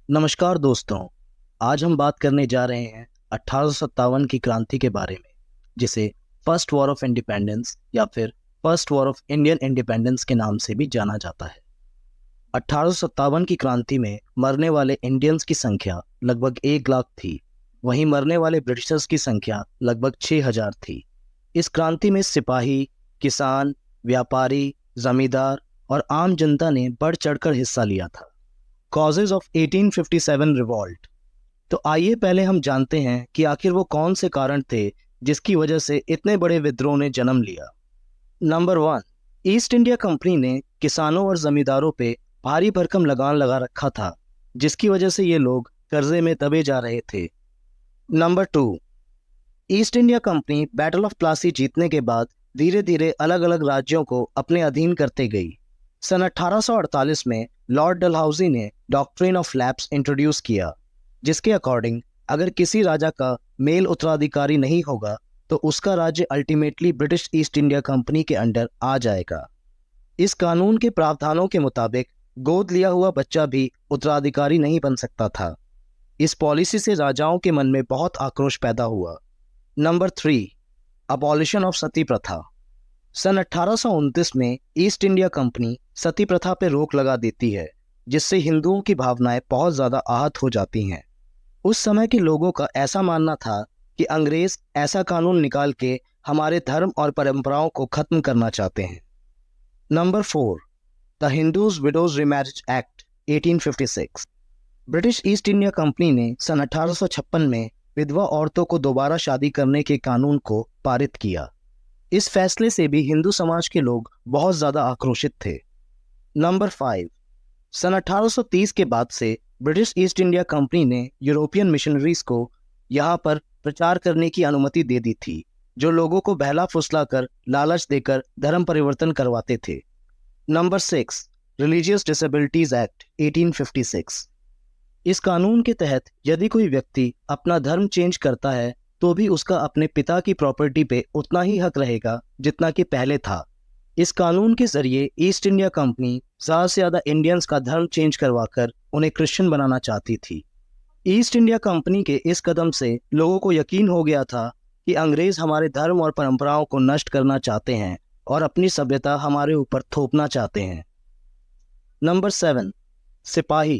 नमस्कार दोस्तों। आज हम बात करने जा रहे हैं 1857 की क्रांति के बारे में, जिसे फर्स्ट वॉर ऑफ इंडिपेंडेंस या फिर first war of Indian independence के नाम से भी जाना जाता है। 1857 की क्रांति में मरने वाले इंडियंस की संख्या लगभग 1 लाख थी। वहीं मरने वाले ब्रिटिशर्स की संख्या लगभग 6,000 थी। इस क्रांति में सिपाही, किसान, व्यापारी, जमींदार और आम जनता ने बढ़ चढ़कर हिस्सा लिया था। Causes of 1857 revolt. तो आइए पहले हम जानते हैं कि आखिर वो कौन से कारण थे जिसकी वजह से इतने बड़े विद्रोह ने जन्म लिया। नंबर 1, ईस्ट इंडिया कंपनी ने किसानों और जमींदारों पे भारी भरकम लगान लगा रखा था, जिसकी वजह से ये लोग कर्जे में दबे जा रहे थे। Number 2, east India company battle of Plassey जीतने के बाद धीरे धीरे अलग अलग राज्यों को अपने अधीन करते गई। सन 1848 में लॉर्ड डलहौजी ने डॉक्ट्रिन ऑफ लैप्स इंट्रोड्यूस किया, जिसके अकॉर्डिंग अगर किसी राजा का मेल उत्तराधिकारी नहीं होगा तो उसका राज्य ultimately British east India company के अंडर आ जाएगा। इस कानून के प्रावधानों के मुताबिक गोद लिया हुआ बच्चा भी उत्तराधिकारी नहीं बन सकता था। इस पॉलिसी से राजाओं के मन में बहुत आक्रोश पैदा हुआ। नंबर 3, अबॉलिशन ऑफ सती प्रथा। सन 1829 में ईस्ट इंडिया कंपनी सती प्रथा पर रोक लगा देती है, जिससे हिंदुओं की भावनाएं बहुत ज़्यादा आहत हो जाती हैं। उस समय के लोगों का ऐसा मानना था कि अंग्रेज ऐसा कानून निकाल के हमारे धर्म और परंपराओं को खत्म करना चाहते हैं। Number 4, the Hindus widows remarriage act 1856। British east India company ने सन 1856 में विधवा औरतों को दोबारा शादी करने के कानून को पारित किया। इस फैसले से भी हिंदू समाज के लोग बहुत ज़्यादा आक्रोशित थे। नंबर 5, सन 1830 के बाद से ब्रिटिश ईस्ट इंडिया कंपनी ने यूरोपियन मिशनरीज को यहाँ पर प्रचार करने की अनुमति दे दी थी, जो लोगों को बहला फुसला कर लालच देकर धर्म परिवर्तन करवाते थे। Number 6, religious disabilities act 1856। इस कानून के तहत यदि कोई व्यक्ति अपना धर्म चेंज करता है तो भी उसका अपने पिता की प्रॉपर्टी पे उतना ही हक रहेगा जितना कि पहले था। इस कानून के जरिए ईस्ट इंडिया कंपनी ज़्यादा से ज़्यादा इंडियंस का धर्म चेंज करवाकर उन्हें क्रिश्चियन बनाना चाहती थी। ईस्ट इंडिया कंपनी के इस कदम से लोगों को यकीन हो गया था कि अंग्रेज हमारे धर्म और परंपराओं को नष्ट करना चाहते हैं और अपनी सभ्यता हमारे ऊपर थोपना चाहते हैं। नंबर 7, सिपाही।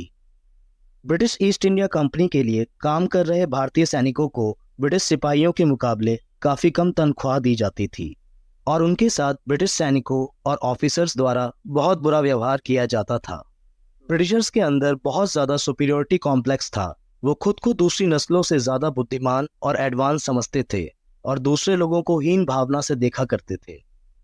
ब्रिटिश ईस्ट इंडिया कंपनी के लिए काम कर रहे भारतीय सैनिकों को ब्रिटिश सिपाहियों के मुकाबले काफ़ी कम तनख्वाह दी जाती थी और उनके साथ ब्रिटिश सैनिकों और ऑफिसर्स द्वारा बहुत बुरा व्यवहार किया जाता था। ब्रिटिशर्स के अंदर बहुत ज़्यादा सुपीरियरिटी कॉम्प्लेक्स था। वो खुद को दूसरी नस्लों से ज़्यादा बुद्धिमान और एडवांस समझते थे और दूसरे लोगों को हीन भावना से देखा करते थे।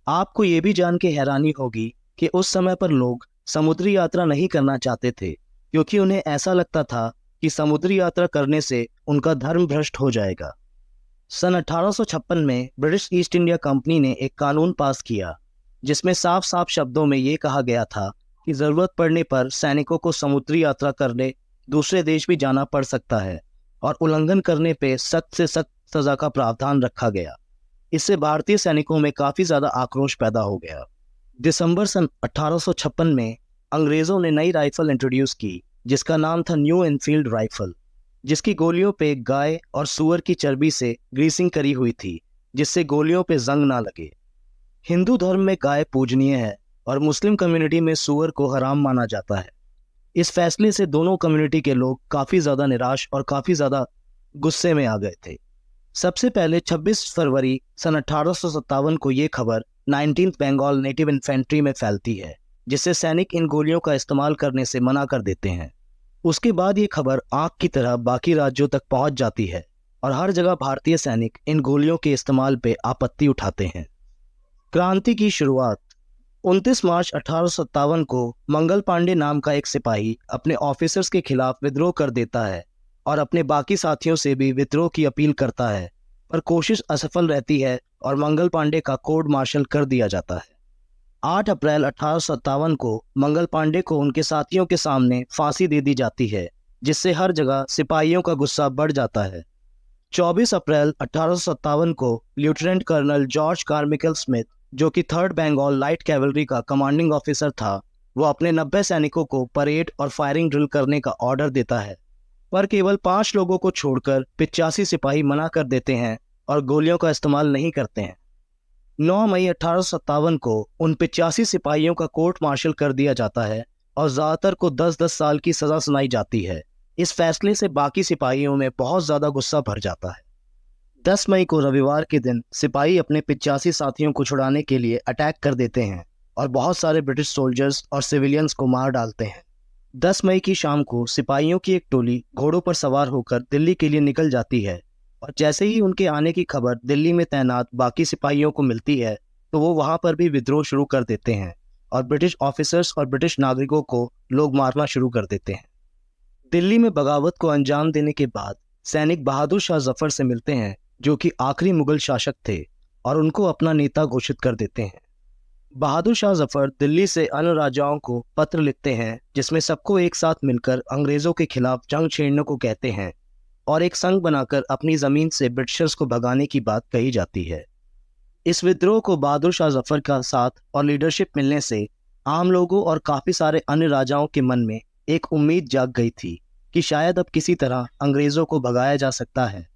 आपको ये भी जान के हैरानी होगी कि उस समय पर लोग समुद्री यात्रा नहीं करना चाहते थे, क्योंकि उन्हें ऐसा लगता था कि समुद्री यात्रा करने से उनका धर्म भ्रष्ट हो जाएगा। सन 1856 में ब्रिटिश ईस्ट इंडिया कंपनी ने एक कानून पास किया, जिसमें साफ साफ शब्दों में ये कहा गया था कि ज़रूरत पड़ने पर सैनिकों को समुद्री यात्रा करने दूसरे देश भी जाना पड़ सकता है और उल्लंघन करने पे सख्त से सख्त सज़ा का प्रावधान रखा गया। इससे भारतीय सैनिकों में काफ़ी ज़्यादा आक्रोश पैदा हो गया। दिसंबर सन 1856 में अंग्रेज़ों ने नई राइफल इंट्रोड्यूस की, जिसका नाम था न्यू एनफील्ड राइफल, जिसकी गोलियों पे गाय और सूअर की चर्बी से ग्रीसिंग करी हुई थी, जिससे गोलियों पे जंग ना लगे। हिंदू धर्म में गाय पूजनीय है और मुस्लिम कम्युनिटी में सूअर को हराम माना जाता है। इस फैसले से दोनों कम्युनिटी के लोग काफ़ी ज़्यादा निराश और काफ़ी ज़्यादा गुस्से में आ गए थे। सबसे पहले 26 फरवरी सन 1857 को ये खबर 19th बंगाल नेटिव इन्फेंट्री में फैलती है, जिससे सैनिक इन गोलियों का इस्तेमाल करने से मना कर देते हैं। उसके बाद ये खबर आग की तरह बाकी राज्यों तक पहुंच जाती है और हर जगह भारतीय सैनिक इन गोलियों के इस्तेमाल पे आपत्ति उठाते हैं। क्रांति की शुरुआत 29 मार्च 1857 को मंगल पांडे नाम का एक सिपाही अपने ऑफिसर्स के खिलाफ विद्रोह कर देता है और अपने बाकी साथियों से भी विद्रोह की अपील करता है, पर कोशिश असफल रहती है और मंगल पांडे का कोर्ट मार्शल कर दिया जाता है। 8 अप्रैल 1857 को मंगल पांडे को उनके साथियों के सामने फांसी दे दी जाती है, जिससे हर जगह सिपाहियों का गुस्सा बढ़ जाता है। 24 अप्रैल 1857 को लेफ्टिनेंट कर्नल जॉर्ज कार्मिकल स्मिथ, जो कि 3rd बंगाल लाइट कैवलरी का कमांडिंग ऑफिसर था, वो अपने 90 सैनिकों को परेड और फायरिंग ड्रिल करने का ऑर्डर देता है, पर केवल 5 लोगों को छोड़कर 85 सिपाही मना कर देते हैं और गोलियों का इस्तेमाल नहीं करते हैं। 9 मई 1857 को उन 85 सिपाहियों का कोर्ट मार्शल कर दिया जाता है और ज़्यादातर को 10-10 साल की सज़ा सुनाई जाती है। इस फैसले से बाकी सिपाहियों में बहुत ज़्यादा गुस्सा भर जाता है। 10 मई को रविवार के दिन सिपाही अपने 85 साथियों को छुड़ाने के लिए अटैक कर देते हैं और बहुत सारे ब्रिटिश सोल्जर्स और सिविलियंस को मार डालते हैं। 10 मई की शाम को सिपाहियों की एक टोली घोड़ों पर सवार होकर दिल्ली के लिए निकल जाती है और जैसे ही उनके आने की खबर दिल्ली में तैनात बाकी सिपाहियों को मिलती है तो वो वहां पर भी विद्रोह शुरू कर देते हैं और ब्रिटिश ऑफिसर्स और ब्रिटिश नागरिकों को लोग मारना शुरू कर देते हैं। दिल्ली में बगावत को अंजाम देने के बाद सैनिक बहादुर शाह जफर से मिलते हैं, जो कि आखिरी मुगल शासक थे, और उनको अपना नेता घोषित कर देते हैं। बहादुर शाह जफर दिल्ली से अन्य राजाओं को पत्र लिखते हैं जिसमें सबको एक साथ मिलकर अंग्रेजों के खिलाफ जंग छेड़ने को कहते हैं और एक संघ बनाकर अपनी जमीन से ब्रिटिशर्स को भगाने की बात कही जाती है। इस विद्रोह को बहादुर शाह जफर का साथ और लीडरशिप मिलने से आम लोगों और काफी सारे अन्य राजाओं के मन में एक उम्मीद जाग गई थी कि शायद अब किसी तरह अंग्रेजों को भगाया जा सकता है,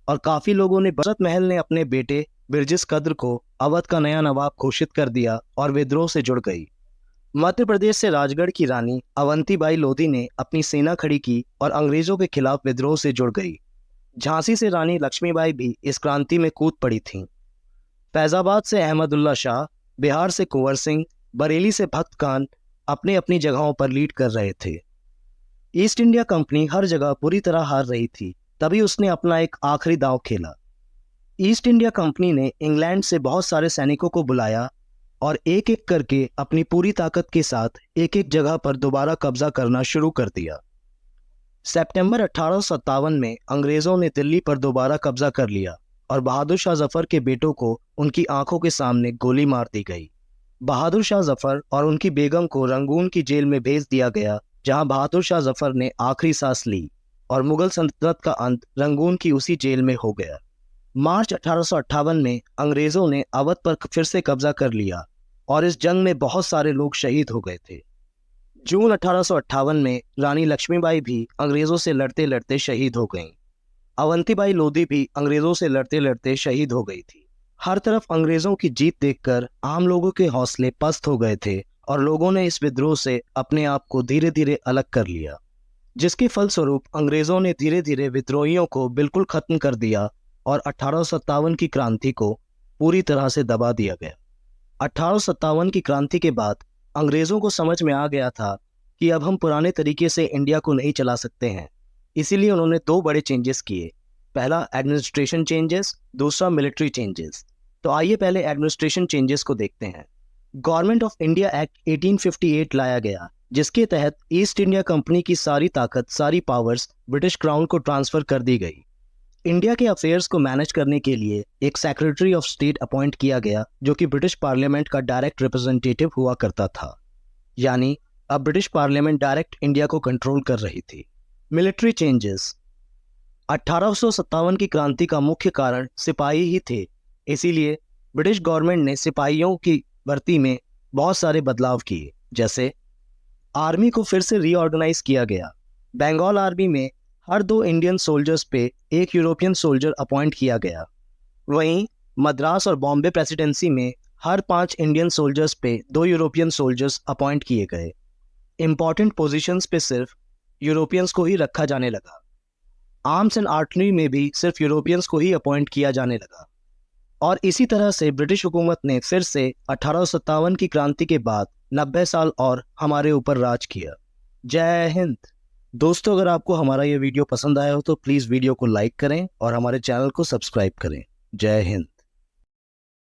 और काफी लोगों ने बसंत महल ने अपने बेटे बिरजिस कद्र को अवध का नया नवाब घोषित कर दिया और विद्रोह से जुड़ गई। मध्य प्रदेश से राजगढ़ की रानी अवंतीबाई लोधी ने अपनी सेना खड़ी की और अंग्रेजों के खिलाफ विद्रोह से जुड़ गई। झांसी से रानी लक्ष्मीबाई भी इस क्रांति में कूद पड़ी थीं। फैजाबाद से अहमदुल्ला शाह, बिहार से कुंवर सिंह, बरेली से भक्त खान अपनी अपनी जगहों पर लीड कर रहे थे। ईस्ट इंडिया कंपनी हर जगह पूरी तरह हार रही थी, तभी उसने अपना एक आखिरी दांव खेला। ईस्ट इंडिया कंपनी ने इंग्लैंड से बहुत सारे सैनिकों को बुलाया और एक एक करके अपनी पूरी ताकत के साथ एक एक जगह पर दोबारा कब्जा करना शुरू कर दिया। सितंबर 1857 में अंग्रेजों ने दिल्ली पर दोबारा कब्जा कर लिया और बहादुर शाह जफर के बेटों को उनकी आंखों के सामने गोली मार दी गई। बहादुर शाह जफर और उनकी बेगम को रंगून की जेल में भेज दिया गया, जहां बहादुर शाह जफर ने आखिरी सांस ली और मुगल सल्तनत का अंत रंगून की उसी जेल में हो गया। मार्च 1858 में अंग्रेजों ने अवध पर फिर से कब्जा कर लिया और इस जंग में बहुत सारे लोग शहीद हो गए थे। जून 1858 में रानी लक्ष्मीबाई भी अंग्रेजों से लड़ते लड़ते शहीद हो गईं। अवंतीबाई लोधी भी अंग्रेजों से लड़ते लड़ते शहीद हो गई थी। हर तरफ अंग्रेजों की जीत देखकर आम लोगों के हौसले पस्त हो गए थे और लोगों ने इस विद्रोह से अपने आप को धीरे धीरे अलग कर लिया, जिसके फलस्वरूप अंग्रेजों ने धीरे धीरे विद्रोहियों को बिल्कुल खत्म कर दिया और 1857 की क्रांति को पूरी तरह से दबा दिया गया। 1857 की क्रांति के बाद अंग्रेजों को समझ में आ गया था कि अब हम पुराने तरीके से इंडिया को नहीं चला सकते हैं। इसीलिए उन्होंने 2 बड़े चेंजेस किए, पहला एडमिनिस्ट्रेशन चेंजेस, दूसरा मिलिट्री चेंजेस। तो आइए पहले एडमिनिस्ट्रेशन चेंजेस को देखते हैं। गवर्नमेंट ऑफ इंडिया एक्ट 1858 लाया गया, जिसके तहत ईस्ट इंडिया कंपनी की सारी ताकत, सारी पावर्स ब्रिटिश क्राउन को ट्रांसफर कर दी गई। इंडिया के अफेयर्स को मैनेज करने के लिए एक सेक्रेटरी ऑफ स्टेट अपॉइंट किया गया, जो कि ब्रिटिश पार्लियामेंट का डायरेक्ट रिप्रेजेंटेटिव हुआ करता था। यानी अब ब्रिटिश पार्लियामेंट डायरेक्ट इंडिया को कंट्रोल कर रही थी। Military changes. 1857 की क्रांति का मुख्य कारण सिपाही ही थे, इसीलिए ब्रिटिश गवर्नमेंट ने सिपाहियों की भर्ती में बहुत सारे बदलाव किए। जैसे आर्मी को फिर से रीऑर्गेनाइज किया गया। बंगाल आर्मी में हर 2 इंडियन सोल्जर्स पे एक यूरोपियन सोल्जर अपॉइंट किया गया। वहीं मद्रास और बॉम्बे प्रेसिडेंसी में हर 5 इंडियन सोल्जर्स पे 2 यूरोपियन सोल्जर्स अपॉइंट किए गए। इंपॉर्टेंट पोजीशंस पे सिर्फ यूरोपियंस को ही रखा जाने लगा। आर्म्स एंड आर्टिलरी में भी सिर्फ यूरोपियंस को ही अपॉइंट किया जाने लगा। और इसी तरह से ब्रिटिश हुकूमत ने फिर से 1857 की क्रांति के बाद 90 साल और हमारे ऊपर राज किया। जय हिंद। दोस्तों, अगर आपको हमारा ये वीडियो पसंद आया हो तो प्लीज़ वीडियो को लाइक करें और हमारे चैनल को सब्सक्राइब करें। जय हिंद।